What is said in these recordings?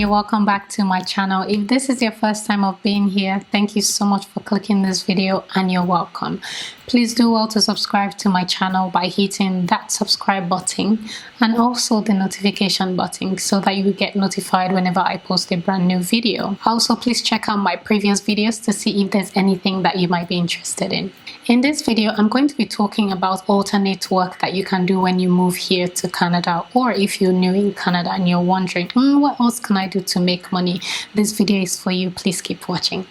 welcome back to my channel. If this is your first time of being here, thank you so much for clicking this video and you're welcome. Please do well to subscribe to my channel by hitting that subscribe button and also the notification button so that you will get notified whenever I post a brand new video. Also, please check out my previous videos to see if there's anything that you might be interested in. In this video, I'm going to be talking about alternate work that you can do when you move here to Canada, or if you're new in Canada and you're wondering, what else can I do to make money? This video is for you. Please keep watching.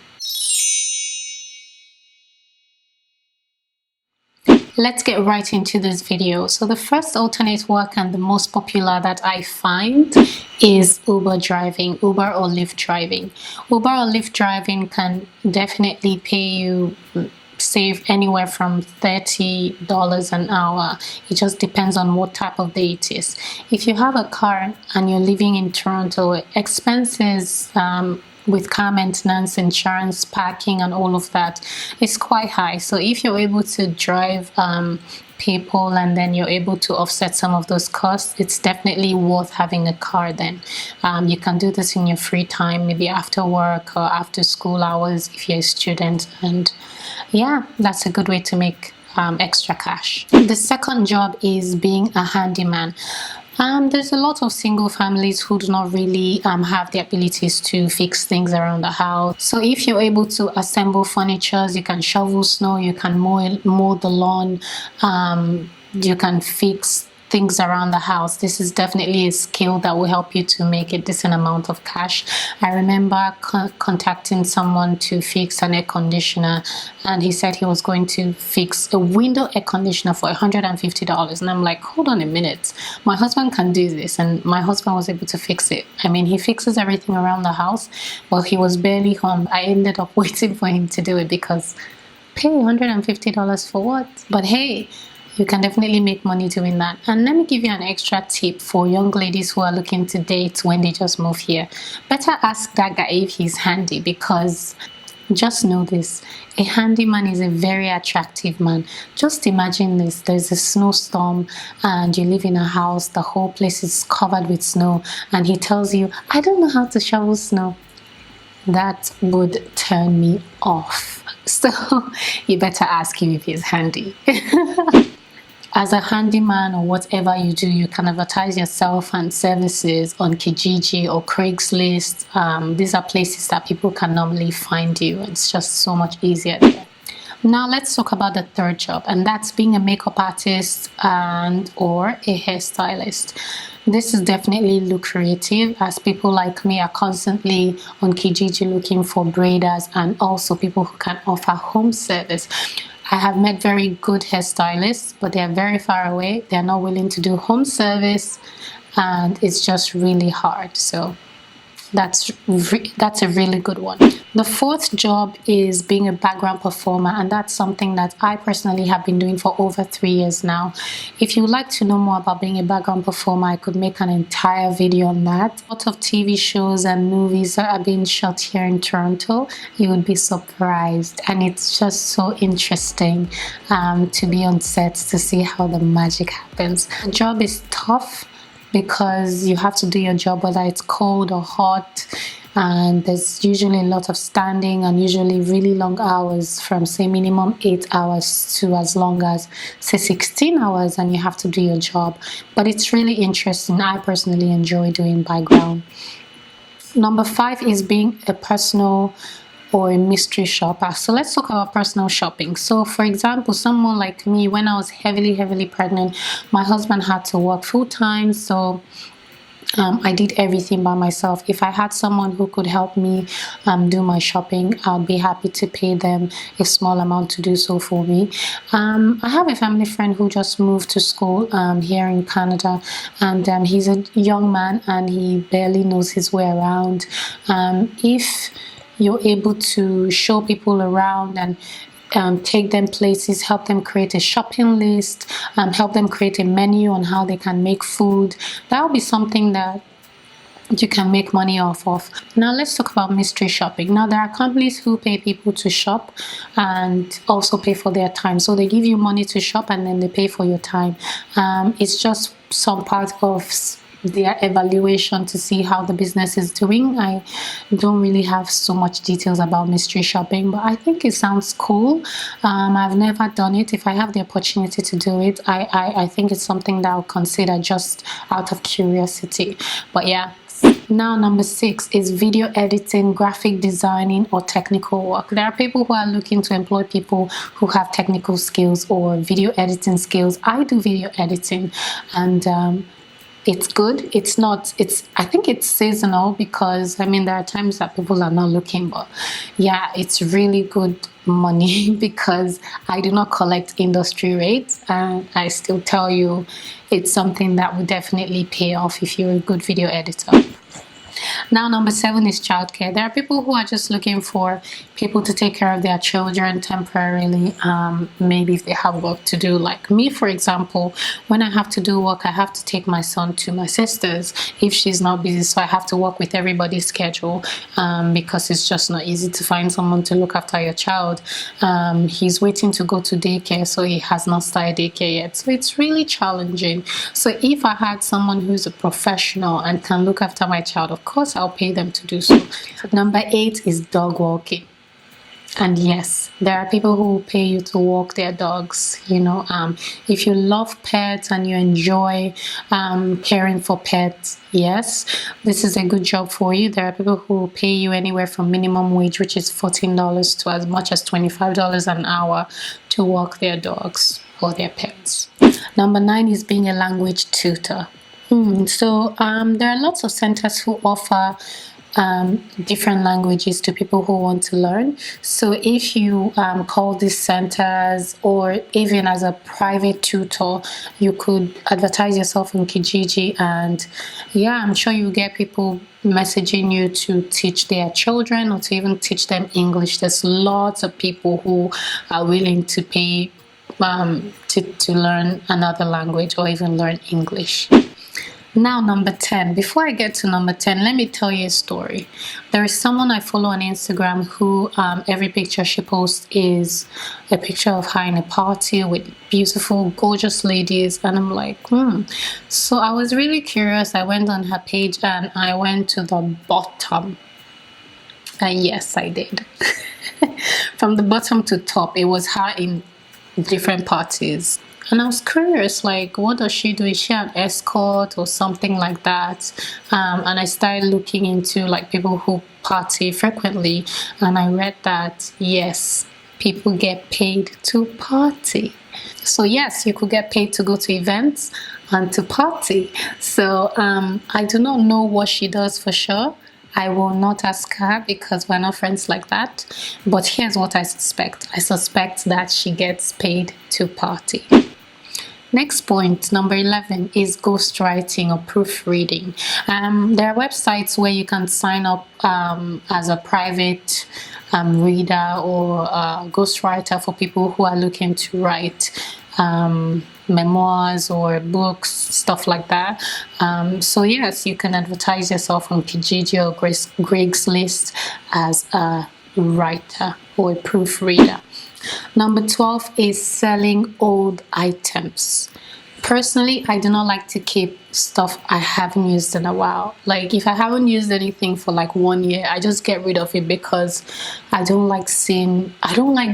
Let's get right into this video. So the first alternate work and the most popular that I find is Uber driving, Uber or Lyft driving. Uber or Lyft driving can definitely pay you, save anywhere from $30 an hour. It just depends on what type of day it is. If you have a car and you're living in Toronto, expenses with car maintenance, insurance, parking and all of that is quite high. So if you're able to drive people and then you're able to offset some of those costs, it's definitely worth having a car then. You can do this in your free time, maybe after work or after school hours if you're a student, and yeah, that's a good way to make extra cash. The second job is being a handyman. There's a lot of single families who do not really have the abilities to fix things around the house. So if you're able to assemble furniture, you can shovel snow, you can mow the lawn, you can fix things around the house. This is definitely a skill that will help you to make a decent amount of cash. I remember contacting someone to fix an air conditioner, and he said he was going to fix a window air conditioner for $150, and I'm like, hold on a minute, my husband can do this. And my husband was able to fix it. I mean, he fixes everything around the house, but he was barely home. I ended up waiting for him to do it because pay $150 for what? But hey, you can definitely make money doing that. And let me give you an extra tip for young ladies who are looking to date when they just move here. Better ask that guy if he's handy, because just know this, a handyman is a very attractive man. Just imagine this, there's a snowstorm and you live in a house, the whole place is covered with snow, and he tells you, I don't know how to shovel snow. That would turn me off. So you better ask him if he's handy. As a handyman or whatever you do, you can advertise yourself and services on Kijiji or Craigslist. These are places that people can normally find you. It's just so much easier there. Now let's talk about the third job, and that's being a makeup artist and or a hairstylist. This is definitely lucrative, as people like me are constantly on Kijiji looking for braiders and also people who can offer home service. I have met very good hairstylists, but they are very far away. They are not willing to do home service, and it's just really hard. So that's a really good one. The fourth job is being a background performer, and that's something that I personally have been doing for over 3 years now. If you would like to know more about being a background performer, I could make an entire video on that. A lot of TV shows and movies that are being shot here in Toronto. You would be surprised, and it's just so interesting to be on sets to see how the magic happens. The job is tough because you have to do your job whether it's cold or hot, and there's usually a lot of standing and usually really long hours, from say minimum 8 hours to as long as say 16 hours, and you have to do your job. But it's really interesting. I personally enjoy doing background. Number 5 is being a personal or a mystery shopper. So let's talk about personal shopping. So for example, someone like me, when I was heavily pregnant, my husband had to work full-time, so I did everything by myself. If I had someone who could help me do my shopping, I'd be happy to pay them a small amount to do so for me. I have a family friend who just moved to school here in Canada, and he's a young man and he barely knows his way around. If you're able to show people around and take them places, help them create a shopping list, help them create a menu on how they can make food, that will be something that you can make money off of. Now let's talk about mystery shopping. Now there are companies who pay people to shop and also pay for their time. So they give you money to shop and then they pay for your time. It's just some part of their evaluation to see how the business is doing. I don't really have so much details about mystery shopping, but I think it sounds cool. I've never done it. If I have the opportunity to do it, I think it's something that I'll consider just out of curiosity. But yeah. Now, number 6 is video editing, graphic designing, or technical work. There are people who are looking to employ people who have technical skills or video editing skills. I do video editing, and it's good. I think it's seasonal, because I mean there are times that people are not looking, but yeah, it's really good money because I do not collect industry rates, and I still tell you it's something that will definitely pay off if you're a good video editor. Now, number 7 is childcare. There are people who are just looking for people to take care of their children temporarily, maybe if they have work to do. Like me, for example, when I have to do work, I have to take my son to my sister's if she's not busy, so I have to work with everybody's schedule, because it's just not easy to find someone to look after your child. He's waiting to go to daycare, so he has not started daycare yet, so it's really challenging. So if I had someone who's a professional and can look after my child, of course I'll pay them to do so. Number 8 is dog walking. And yes, there are people who will pay you to walk their dogs. If you love pets and you enjoy caring for pets, yes, this is a good job for you. There are people who will pay you anywhere from minimum wage, which is $14, to as much as $25 an hour to walk their dogs or their pets. Number 9 is being a language tutor. So there are lots of centers who offer different languages to people who want to learn. So if you call these centers, or even as a private tutor, you could advertise yourself on Kijiji, and yeah, I'm sure you get people messaging you to teach their children or to even teach them English. There's lots of people who are willing to pay to learn another language or even learn English. Now, number 10. Before I get to number 10, let me tell you a story. There is someone I follow on Instagram who every picture she posts is a picture of her in a party with beautiful, gorgeous ladies. And I'm like, So I was really curious. I went on her page and I went to the bottom. And yes, I did. From the bottom to top, it was her in different parties. And I was curious, like, what does she do? Is she an escort or something like that? And I started looking into, like, people who party frequently. And I read that, yes, people get paid to party. So, yes, you could get paid to go to events and to party. So, I do not know what she does for sure. I will not ask her because we're not friends like that. But here's what I suspect. I suspect that she gets paid to party. Next point, number 11, is ghostwriting or proofreading. There are websites where you can sign up as a private reader or ghostwriter for people who are looking to write memoirs or books, stuff like that. So yes, you can advertise yourself on Kijiji or Craigslist as a writer or a proofreader. Number 12 is selling old items. Personally, I do not like to keep stuff I haven't used in a while. Like, if I haven't used anything for like 1 year, I just get rid of it because I don't like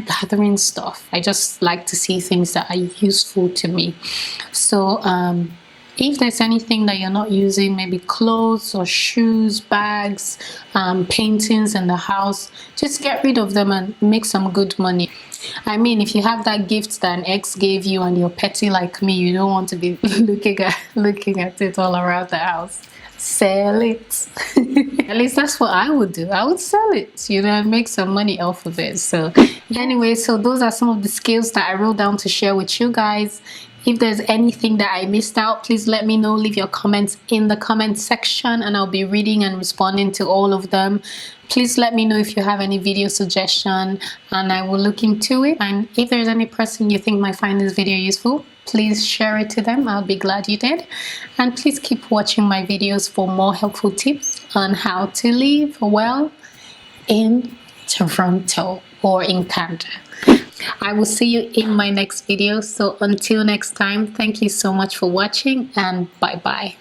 gathering stuff. I just like to see things that are useful to me. So, if there's anything that you're not using, maybe clothes or shoes, bags, paintings in the house, just get rid of them and make some good money. I mean, if you have that gift that an ex gave you and you're petty like me, you don't want to be looking at it all around the house. Sell it. At least that's what I would do. I would sell it, and make some money off of it. So anyway, so those are some of the skills that I wrote down to share with you guys. If there's anything that I missed out, please let me know. Leave your comments in the comment section and I'll be reading and responding to all of them. Please let me know if you have any video suggestion and I will look into it. And if there's any person you think might find this video useful, please share it to them. I'll be glad you did. And please keep watching my videos for more helpful tips on how to live well in Toronto or in Canada. I will see you in my next video. So until next time, thank you so much for watching and bye bye.